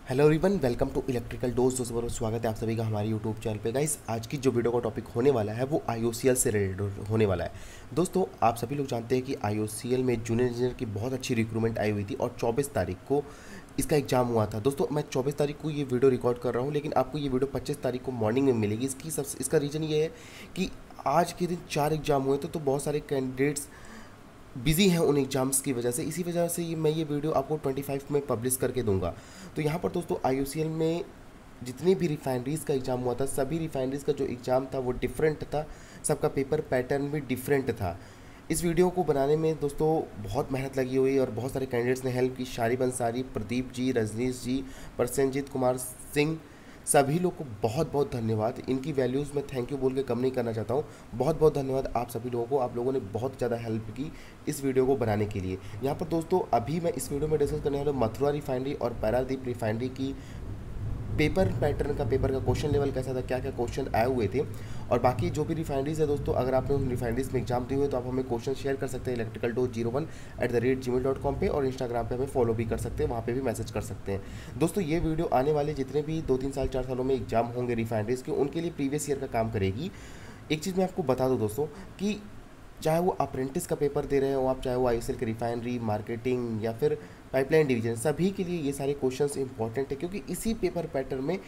Hello everyone, welcome to electrical dose. दोस्तों बहुत स्वागत है आप सभी का हमारे यूट्यूब चैनल पे। गाइस, आज की जो वीडियो का टॉपिक होने वाला है वो आईओसीएल से रिलेटेड होने वाला है। दोस्तों, आप सभी लोग जानते हैं कि आईओसीएल में जूनियर इंजीनियर की बहुत अच्छी रिक्रूटमेंट आई हुई थी और 24 तारीख को इसका एग्जाम हुआ था। दोस्तों, मैं 24 तारीख को ये वीडियो रिकॉर्ड कर रहा हूँ, लेकिन आपको ये वीडियो 25 तारीख को मॉर्निंग में मिलेगी। इसका रीज़न ये है कि आज के दिन 4 एग्जाम हुए थे, तो बहुत सारे कैंडिडेट्स बिजी हैं उन एग्ज़ाम्स की वजह से। इसी वजह से मैं ये वीडियो आपको 25 में पब्लिश करके दूंगा। तो यहाँ पर दोस्तों आईओसीएल में जितनी भी रिफाइनरीज़ का एग्ज़ाम हुआ था, सभी रिफाइनरीज़ का जो एग्ज़ाम था वो डिफरेंट था, सबका पेपर पैटर्न भी डिफरेंट था। इस वीडियो को बनाने में दोस्तों बहुत मेहनत लगी हुई और बहुत सारे कैंडिडेट्स ने हेल्प की। शारिब अंसारी, प्रदीप जी, रजनीश जी, प्रसेनजीत कुमार सिंह, सभी लोग को बहुत बहुत धन्यवाद। इनकी वैल्यूज़ मैं थैंक यू बोल के कम नहीं करना चाहता हूँ। बहुत बहुत धन्यवाद आप सभी लोगों को, आप लोगों ने बहुत ज़्यादा हेल्प की इस वीडियो को बनाने के लिए। यहाँ पर दोस्तों अभी मैं इस वीडियो में डिस्कस करने वाला हूँ मथुरा रिफाइनरी और पारादीप रिफाइनरी की पेपर पैटर्न का, पेपर का क्वेश्चन लेवल कैसा था, क्या क्या क्वेश्चन आए हुए थे। और बाकी जो भी रिफाइनरीज है दोस्तों, अगर आपने उन रिफाइनरीज में एग्जाम दिए हुए तो आप हमें क्वेश्चन शेयर कर सकते हैं electricaldo01@gmail.com पे, और इंस्टाग्राम पे हमें फॉलो भी कर सकते हैं, वहाँ पे भी मैसेज कर सकते हैं। दोस्तों ये वीडियो आने वाले जितने भी 2-3 साल 4 सालों में एग्जाम होंगे रिफाइनरीज के, उनके लिए प्रीवियस ईयर का काम करेगी। एक चीज़ मैं आपको बता दूँ दोस्तों कि चाहे वो अप्रेंटिस का पेपर दे रहे हो आप, चाहे वो आईओसीएल के रिफाइनरी, मार्केटिंग या फिर पाइपलाइन डिवीजन, सभी के लिए ये सारे क्वेश्चंस इंपॉर्टेंट है, क्योंकि इसी पेपर पैटर्न में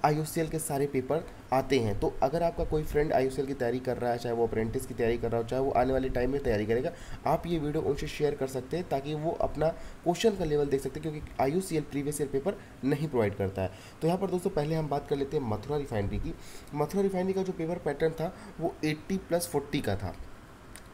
आईओसीएल के सारे पेपर आते हैं। तो अगर आपका कोई फ्रेंड आईओसीएल की तैयारी कर रहा है, चाहे वो अप्रेंटिस की तैयारी कर रहा हो, चाहे वो आने वाले टाइम में तैयारी करेगा, आप ये वीडियो उनसे शेयर कर सकते हैं ताकि वो अपना क्वेश्चन का लेवल देख सकते हैं, क्योंकि आईओसीएल प्रीवियस ईयर पेपर नहीं प्रोवाइड करता है। तो यहाँ पर दोस्तों पहले हम बात कर लेते हैं मथुरा रिफाइनरी की। मथुरा रिफाइनरी का जो पेपर पैटर्न था वो 80+40 का था।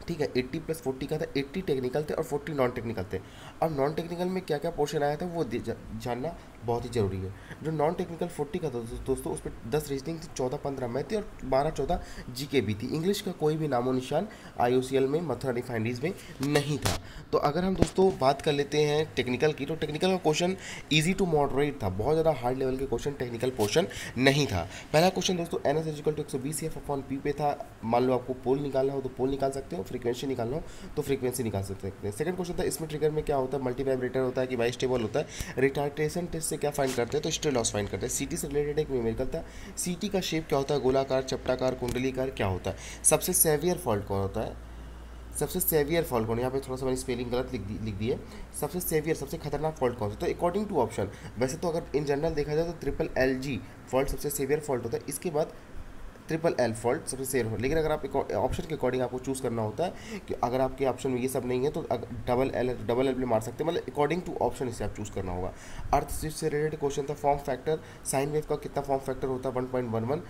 ठीक है, 80+40 का था। 80 टेक्निकल थे और 40 नॉन टेक्निकल थे। अब नॉन टेक्निकल में क्या क्या पोर्शन आया था वो जानना बहुत ही ज़रूरी है। जो नॉन टेक्निकल 40 का था दोस्तों, उस पर 10 रीजनिंग थी, 14-15 मैथ थी और 12-14 जीके भी थी। इंग्लिश का कोई भी नामो निशान आईओसीएल में, मथुरा रिफाइनरीज में नहीं था। तो अगर हम दोस्तों बात कर लेते हैं टेक्निकल की, तो टेक्निकल का क्वेश्चन ईजी टू मॉडरेट था, बहुत ज़्यादा हार्ड लेवल के क्वेश्चन टेक्निकल पोर्शन नहीं था। पहला क्वेश्चन दोस्तों NS = 120 F/P पे था। मान लो आपको पोल निकालना हो तो पोल निकाल सकते हो, फ्रीक्वेंसी निकालना हो तो फ्रीक्वेंसी निकाल सकते हैं। सेकंड क्वेश्चन था इसमें ट्रिगर में क्या होता है, मल्टी वाइब्रेटर होता है कि बाइस्टेबल होता है। रिटार्टेशन टेस्ट से क्या फाइंड करते हैं, तो स्ट्रे लॉस फाइंड करते हैं। सीटी से रिलेटेड एक न्यूमेरिकल था, सीटी का शेप क्या होता है, गोलाकार, चपटाकार, कुंडलीकार क्या होता है। सबसे सेवियर फॉल्ट कौन होता है, सबसे सेवियर फॉल्ट कौन, यहाँ पे थोड़ा सा मैंने स्पेलिंग गलत लिख दी है। सबसे सेवियर, सबसे खतरनाक फॉल्ट कौन सा, तो अकॉर्डिंग टू ऑप्शन, वैसे तो अगर इन जनरल देखा जाए तो LLG फॉल्ट सबसे सेवियर फॉल्ट होता है। इसके बाद LL फॉल्ट सबसे सेवियर फॉल्ट। लेकिन अगर आप ऑप्शन के अकॉर्डिंग आपको चूज़ करना होता है कि अगर आपके ऑप्शन में ये सब नहीं है तो डबल एल भी मार सकते हैं, मतलब अकॉर्डिंग टू ऑप्शन इसे आप चूज़ करना होगा। अर्थ से रिलेटेड क्वेश्चन था। फॉर्म फैक्टर, साइन वेव का कितना फॉर्म फैक्टर होता है, 1.11।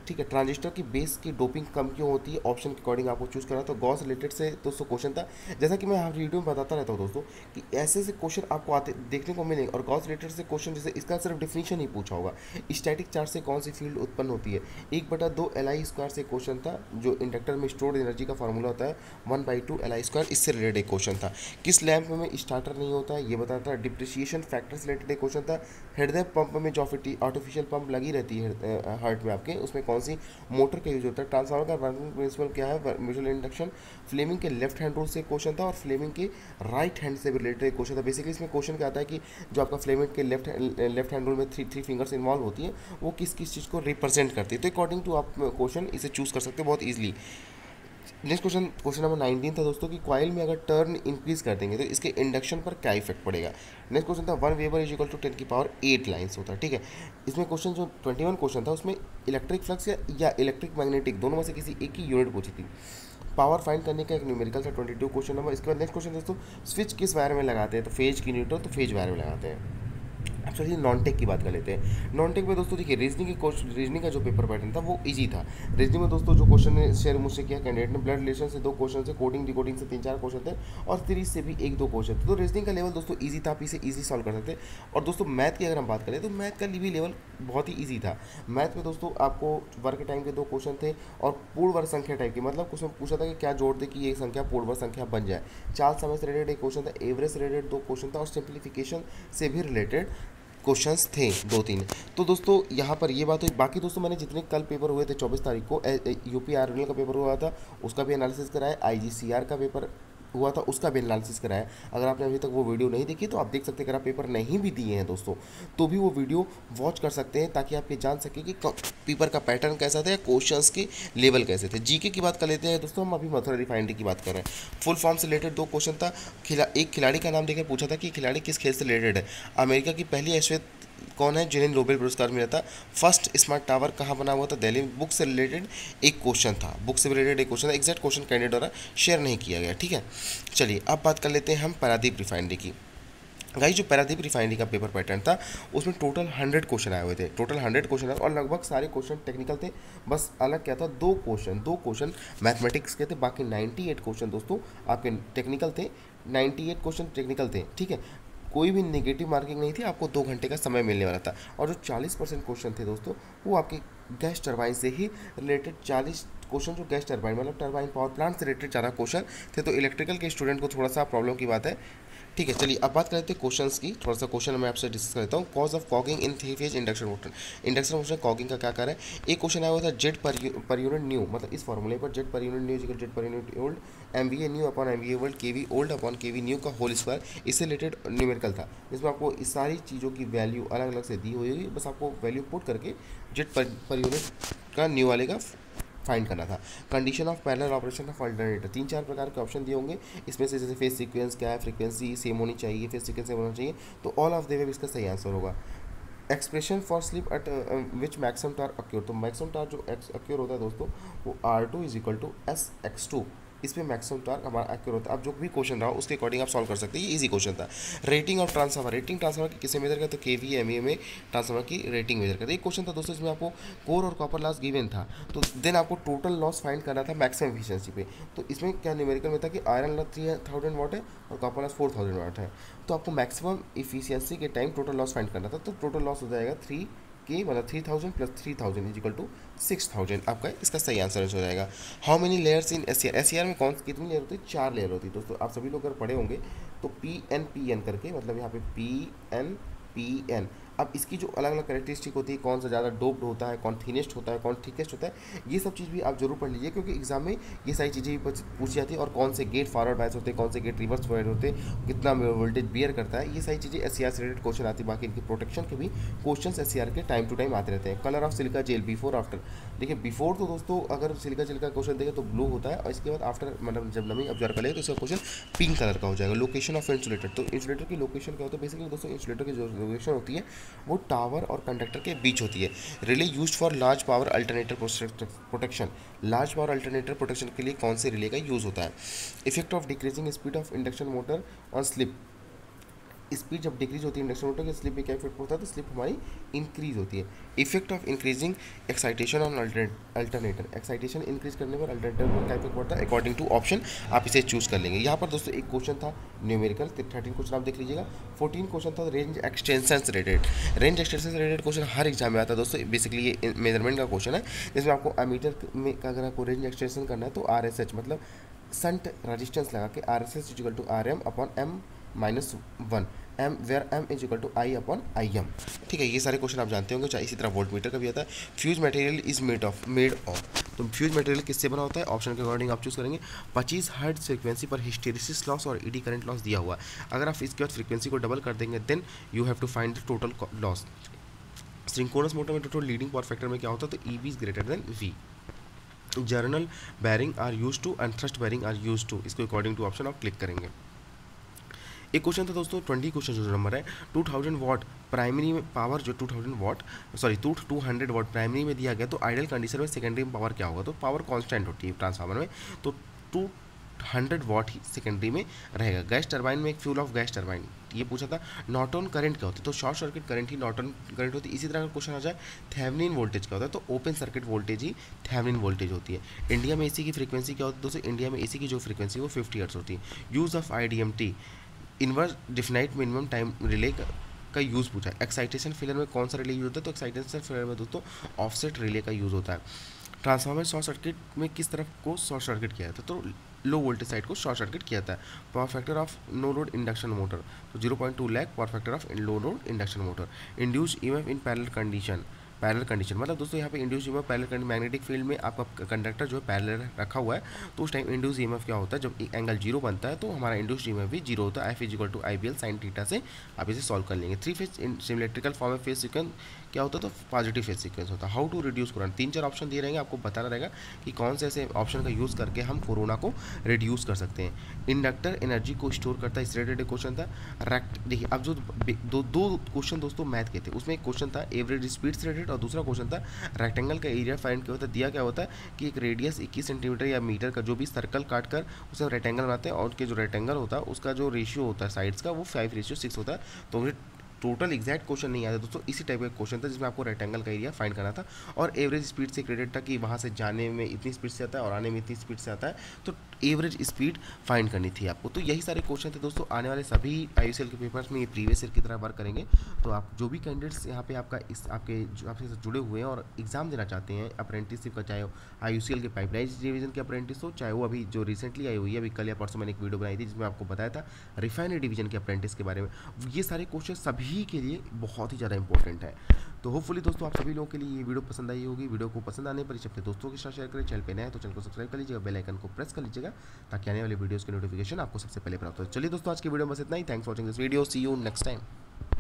ठीक है, ट्रांजिस्टर की बेस की डोपिंग कम क्यों होती है, ऑप्शन के अकॉर्डिंग आपको चूज़ करना। तो गॉस रिलेटेड से दोस्तों क्वेश्चन था। जैसा कि मैं हर वीडियो में बताता रहता हूँ दोस्तों कि ऐसे से क्वेश्चन आपको आते देखने को मिलेंगे। और गॉस रिलेटेड से क्वेश्चन जैसे इसका सिर्फ डिफिनीशन ही पूछा होगा। स्टैटिक चार्ज से कौन सी फील्ड उत्पन्न होती है, 1/2 LI² से क्वेश्चन था। जो इंडक्टर में स्टोर्ड एनर्जी का फार्मूला होता है 1/2 LI², इससे रिलेटेड एक क्वेश्चन था। किस लैंप में स्टार्टर नहीं होता है ये बताता है। डिप्रिसिएशन फैक्टर से रिलेटेड एक क्वेश्चन था। हृदय पंप में जो आर्टिफिशियल पंप लगी रहती है हार्ट में आपके, उसमें कौन सी मोटर का यूज होता है। ट्रांसफार्मर का वर्किंग प्रिंसिपल क्या है, म्यूचुअल इंडक्शन। फ्लेमिंग के लेफ्ट हैंड रूल से क्वेश्चन था और फ्लेमिंग के राइट हैंड से भी रिलेटेड क्वेश्चन था। बेसिकली इसमें क्वेश्चन क्या आता है कि जो आपका फ्लेमिंग के लेफ्ट हैंड रूल में थ्री फिंगर्स इन्वॉल्व होती है, वो किस किस चीज़ को रिप्रेजेंट करती है। तो अकॉर्डिंग टू आप क्वेश्चन इसे चूज कर सकते हैं बहुत ईजिली। नेक्स्ट क्वेश्चन नंबर 19 था दोस्तों कि कॉइल में अगर टर्न इंक्रीज कर देंगे तो इसके इंडक्शन पर क्या इफेक्ट पड़ेगा। नेक्स्ट क्वेश्चन था 1 वेबर = 10⁸ लाइन्स होता है। ठीक है, इसमें क्वेश्चन जो 21 क्वेश्चन था उसमें इलेक्ट्रिक फ्लक्स या इलेक्ट्रिक मैग्नेटिक दोनों में से किसी एक की यूनिट पूछी थी। पावर फाइंड करने का एक न्यूमेरिकल था 22 क्वेश्चन नंबर। इसके बाद नेक्स्ट क्वेश्चन दोस्तों, स्विच किस वायर में लगाते हैं, तो फेज की न्यूट्रल, तो फेज वायर में लगाते हैं। अब चलिए नॉन टेक की बात कर लेते हैं। नॉन टेक में दोस्तों देखिए रीजनिंग का जो पेपर पैटर्न था वो इजी था। रीजनिंग में दोस्तों जो क्वेश्चन ने शेयर मुझसे किया कैंडिडेट ने, ब्लड रिलेशन से 2 क्वेश्चन थे, कोडिंग डिकोडिंग से 3-4 क्वेश्चन थे और सीरीज से भी 1-2 क्वेश्चन थे। तो रीजनिंग का लेवल दोस्तों ईजी था, आप इसे ईजी सॉल्व कर सकते। और दोस्तों मैथ की अगर हम बात करें तो मैथ का भी लेवल बहुत ही ईजी था। मैथ में दोस्तों आपको वर्ग टाइम के 2 क्वेश्चन थे और पूर्ण वर्ग संख्या टाइप की, मतलब क्वेश्चन पूछा था कि क्या जोड़ दे कि ये संख्या पूर्ण वर्ग संख्या बन जाए। चाल समय से रिलेटेड एक क्वेश्चन था, एवरेज से रिलेटेड 2 क्वेश्चन था और सिंप्लीफिकेशन से भी रिलेटेड क्वेश्चंस थे 2-3। तो दोस्तों यहाँ पर ये बात हुई। बाकी दोस्तों मैंने जितने कल पेपर हुए थे 24 तारीख को यूपी आरएनएल का पेपर हुआ था उसका भी एनालिसिस कराया, आईजीसीआर का पेपर हुआ था उसका भी एनालिसिस कराया। अगर आपने अभी तक वो वीडियो नहीं देखी तो आप देख सकते हैं। अगर आप पेपर नहीं भी दिए हैं दोस्तों तो भी वो वीडियो वॉच कर सकते हैं, ताकि आप ये जान सकें कि पेपर का पैटर्न कैसा था या क्वेश्चंस के लेवल कैसे थे। जीके की बात कर लेते हैं दोस्तों। हम अभी मथुरा रिफाइनरी की बात कर रहे हैं। फुल फॉर्म से रिलेटेड 2 क्वेश्चन था। एक खिलाड़ी का नाम देकर पूछा था कि खिलाड़ी किस खेल से रिलेटेड है। अमेरिका की पहली ऐश्वर्य कौन है जिन्हें नोबेल पुरस्कार मिला था। फर्स्ट स्मार्ट टावर कहाँ बना हुआ था, दिल्ली में। बुक से रिलेटेड एक क्वेश्चन था, बुक से रिलेटेड एक क्वेश्चन था। एग्जैक्ट क्वेश्चन कैंडिडेट द्वारा शेयर नहीं किया गया, ठीक है। चलिए अब बात कर लेते हैं हम पारादीप रिफाइनरी की। गाइस जो पारादीप रिफाइनरी का पेपर पैटर्न था उसमें टोटल 100 क्वेश्चन आए हुए थे। टोटल 100 क्वेश्चन और लगभग सारे क्वेश्चन टेक्निकल थे। बस अलग क्या था, दो क्वेश्चन मैथमेटिक्स के थे, बाकी 98 क्वेश्चन दोस्तों आपके टेक्निकल थे। 98 क्वेश्चन टेक्निकल थे, ठीक है। कोई भी नेगेटिव मार्किंग नहीं थी, आपको 2 घंटे का समय मिलने वाला था। और जो 40% क्वेश्चन थे दोस्तों वो आपके गैस टरबाइन से ही रिलेटेड। 40 क्वेश्चन जो गैस टरबाइन मतलब टरबाइन पावर प्लांट से रिलेटेड ज़्यादा क्वेश्चन थे, तो इलेक्ट्रिकल के स्टूडेंट को थोड़ा सा प्रॉब्लम की बात है, ठीक है। चलिए अब बात करते हैं क्वेश्चंस की। थोड़ा सा क्वेश्चन मैं आपसे डिस्कस करता हूँ। Cause of cogging in 3 phase induction motor. Induction motor cogging का क्या कार्य है। एक क्वेश्चन आया हुआ था जेड पर यूनिट न्यू, मतलब इस फॉर्मूले पर Z per unit new equal Z per unit old MVA new upon MVA old kV old upon kV new का होल स्क्वायर। इससे रिलेटेड न्यूमेरिकल था, जिसमें आपको इस सारी चीज़ों की वैल्यू अलग अलग से दी हुई होगी। बस आपको वैल्यू पुट करके जेड पर यूनिट का न्यू वाले का फाइंड करना था। Condition of parallel operation of alternator. 3-4 प्रकार के ऑप्शन दिए होंगे इसमें से, जैसे फेस सीक्वेंस क्या है, फ्रीक्वेंसी सेम होनी चाहिए, फेस सीक्वेंस सेम होना चाहिए, तो ऑल ऑफ द वे इसका सही आंसर होगा। Expression for slip eight which maximum torque acquire. तो मैक्सिमम टार्क जो अक्योर होता है दोस्तों वो R2 is equal to SX2। इस पर मैक्सिमम टार्क हमारा अक्योर होता है। अब जो भी क्वेश्चन रहा उसके अकॉर्डिंग आप सॉल्व कर सकते हैं, ये इजी क्वेश्चन था। Rating of transformer. Rating transformer की किसे मेजर करते हैं, केवी एमवीए में ट्रांसफार्मर की रेटिंग मेजर करते हैं। एक क्वेश्चन था दोस्तों इसमें आपको कोर और कॉपर लॉस गिवन था, तो देन आपको टोटल लॉस फाइंड करना था मैक्सिमम एफिशिएंसी पे। तो इसमें क्या न्यूमेरिकल में था कि आयरन लॉस 3000 वाट है और कॉपर लॉस 4000 वाट है। तो आपको मैक्सिमम इफिशियंसी के टाइम टोटल लॉस फाइंड करना था। तो टोटल लॉस हो जाएगा 3 के मतलब 3000 प्लस 3000 इज इक्वल टू 6000। आपका इसका सही आंसर हो जाएगा। How many layers in S C R में कितनी लेयर होती है, 4 लेयर होती है दोस्तों। आप सभी लोग अगर पढ़े होंगे तो PN करके, मतलब यहाँ पे PN। अब इसकी जो अलग अलग कैरेक्टरिस्टिक होती है, कौन सा ज़्यादा डोप्ड होता है, कौन थिनेस्ट होता है, कौन थिकेस्ट होता है, ये सब चीज़ भी आप जरूर पढ़ लीजिए, क्योंकि एग्जाम में ये सारी चीज़ें भी पूछी जाती है। और कौन से गेट फॉरवर्ड बायस होते हैं, कौन से गेट रिवर्स फॉरवर्ड होते हैं, कितना वोल्टेज बियर करता है, ये सारी चीज़ें SCR से रिलेटेड क्वेश्चन आती है। बाकी इनकी प्रोटेक्शन के भी क्वेश्चन SCR के टाइम टू टाइम आते रहते हैं। Colour of silica gel before after. देखिए बिफोर तो दोस्तों अगर सिलिका जेल का क्वेश्चन देखें तो ब्लू होता है, और इसके बाद आफ्टर मतलब जब नमी ऑब्जर्व करेंगे तो इसका क्वेश्चन पिंक कलर का हो जाएगा। Location of insulator. तो इंसुलेटर की लोकेशन क्या होता है, बेसिकली दोस्तों इंसुलेटर की जो लोकेशन होती है वो टावर और कंडक्टर के बीच होती है। Relay used for large power alternator protection. Large power alternator protection के लिए कौन से रिले का यूज़ होता है। Effect of decreasing speed of induction motor on slip. Speed जब डिक्रीज होती है इंडक्शन मोटर की, स्लिप में क्या इफेक्ट होता है, तो स्लिप हमारी इंक्रीज होती है। Effect of increasing excitation on alternator. Excitation increase करने पर अल्टरनेटर पर क्या इफेक्ट पड़ता है, अकॉर्डिंग टू ऑप्शन आप इसे चूज कर लेंगे। यहाँ पर दोस्तों एक क्वेश्चन था न्यूमेरिकल, 13 क्वेश्चन आप देख लीजिएगा। 14 क्वेश्चन था रेंज एक्सटेंशन से रिलेटेड। रेंज एक्सटेंशन से रिलेटेड क्वेश्चन हर एग्जाम में आता है दोस्तों। बेसिकली ये मेजरमेंट का क्वेश्चन है, जिसमें आपको अमीटर में अगर आपको रेंज एक्सटेंशन करना है तो RSH मतलब संट रजिस्टेंस लगा के RSH equal to RM upon M-1 M where M is equal to I upon IM। ठीक है, ये सारे क्वेश्चन आप जानते होंगे। चाहे इसी तरह वोल्ट मीटर का भी आता है। Fuse material is made of तो फ्यूज मटेरियल किससे बना होता है, ऑप्शन के अकॉर्डिंग आप चूज करेंगे। 25 हर्ट्ज फ्रीक्वेंसी पर हिस्टेरिसिस लॉस और ED करंट लॉस दिया हुआ है। अगर आप इसके बाद फ्रीक्वेंसी को डबल कर देंगे then you have to find the total loss. Synchronous motor में टोटल लीडिंग पावर फैक्टर में क्या होता है, तो EB is greater than V। Journal bearing are use to and thrust bearing are use to. इसको according to option आप click करेंगे। एक क्वेश्चन था दोस्तों 20 क्वेश्चन जो नंबर है 2000 वाट प्राइमरी में पावर जो 200 वाट प्राइमरी में दिया गया, तो आइडियल कंडीशन में सेकेंडरी में पावर क्या होगा, तो पावर कांस्टेंट होती है ट्रांसफार्मर में, तो 200 वाट ही सेकेंडरी में रहेगा। गैस टरबाइन में एक फ्यूल ऑफ गैस टरबाइन ये पूछा था। नॉर्टन करंट क्या होती है, तो शॉर्ट सर्किट करंट ही नॉर्टन करंट होती है। इसी तरह का क्वेश्चन आ जाए थेवेनिन वोल्टेज क्या होता है, तो ओपन सर्किट वोल्टेज ही थेवेनिन वोल्टेज होती है। इंडिया में AC की फ्रीक्वेंसी क्या होती है दोस्तों, इंडिया में AC की जो फ्रीक्वेंसी वो 50 हर्ट्ज होती है। Use of IDMT inverse definite minimum time relay का यूज़ पूछा है। एक्साइटेशन फेलियर में कौन सा रिले यूज होता है, तो एक्साइटेशन फेलियर में दोस्तों ऑफसेट रिले का यूज़ होता है। ट्रांसफार्मर शॉर्ट सर्किट में किस तरफ को शॉर्ट सर्किट किया जाता है, तो लो वोल्टेज साइड को शॉर्ट सर्किट किया जाता है। Power factor of no load induction motor, तो 0.2 lag power factor of low load induction motor. Induce EMF in parallel condition, parallel condition, मतलब दोस्तों यहाँ पे induce EMF parallel magnetic field में आपका कंडक्टर जो है पैरेलल रखा हुआ है, तो उस टाइम इंड्यूस ईएमएफ क्या होता है, जब एंगल जीरो बनता है तो हमारा इंड्यूस ईएमएफ भी जीरो होता है। F is equal to IBL sin theta से आप इसे सॉल्व कर लेंगे। 3 फेज सिमेट्रिकल फॉर्म में फेज सीक्वेंस क्या होता है, तो पॉजिटिव फेज सीक्वेंस होता है। How to reduce corona, 3-4 option दिए रहेंगे, आपको बताना रहेगा कि कौन से ऐसे ऑप्शन का यूज़ करके हम कोरोना को रिड्यूस कर सकते हैं। इंडक्टर एनर्जी को स्टोर करता है, इस रिलेटेड क्वेश्चन था। देखिए अब जो दो क्वेश्चन दोस्तों मैथ के थे, उसमें एक क्वेश्चन था एवरेज स्पीड से रिलेटेड और दूसरा क्वेश्चन था रेक्टेंगल का एरिया फाइंड क्या होता है। दिया क्या होता है कि एक रेडियस 21 सेंटीमीटर या मीटर का जो भी सर्कल काट कर उसे रेक्टेंगल बनाते हैं, और उसके जो रेक्टेंगल होता है उसका जो रेशियो होता है साइड्स का वो 5:6 होता है। तो मुझे टोटल एग्जैक्ट क्वेश्चन नहीं आता दोस्तों, इसी टाइप का क्वेश्चन था जिसमें आपको रेक्टेंगल का एरिया फाइंड करना था, और एवरेज स्पीड से क्रेडिट था कि वहाँ से जाने में इतनी स्पीड से आता है और आने में इतनी स्पीड से आता है, तो एवरेज स्पीड फाइंड करनी थी आपको। तो यही सारे क्वेश्चन थे दोस्तों, आने वाले सभी IUCL के पेपर्स में ये प्रीवियस ईयर की तरह वर्क करेंगे। तो आप जो भी कैंडिडेट्स यहाँ पे आपके साथ जुड़े हुए हैं और एग्जाम देना चाहते हैं अप्रेंटिसशिप का, चाहे IUCL के पाइपलाइन डिवीजन के अप्रेंटिस हो, चाहे वो अभी जो रिसेंटली आई हुई है, अभी कल या परसों मैंने एक वीडियो बनाई थी जिसमें आपको बताया था रिफाइनरी डिवीजन के अप्रेंटिस के बारे में, ये सारे क्वेश्चन सभी के लिए बहुत ही ज़्यादा इंपॉर्टेंट है। तो होपफुली दोस्तों आप सभी लोगों के लिए ये वीडियो पसंद आई होगी। वीडियो को पसंद आने पर इसे अपने दोस्तों के साथ शेयर करें। चैनल पे नए हैं तो चैनल को सब्सक्राइब कर लीजिएगा, बेल आइकन को प्रेस कर लीजिएगा ताकि आने वाले वीडियोस की नोटिफिकेशन आपको सबसे पहले प्राप्त हो। चलिए दोस्तों आज की वीडियो में बस इतना ही। Thanks for watching this video, see you next time.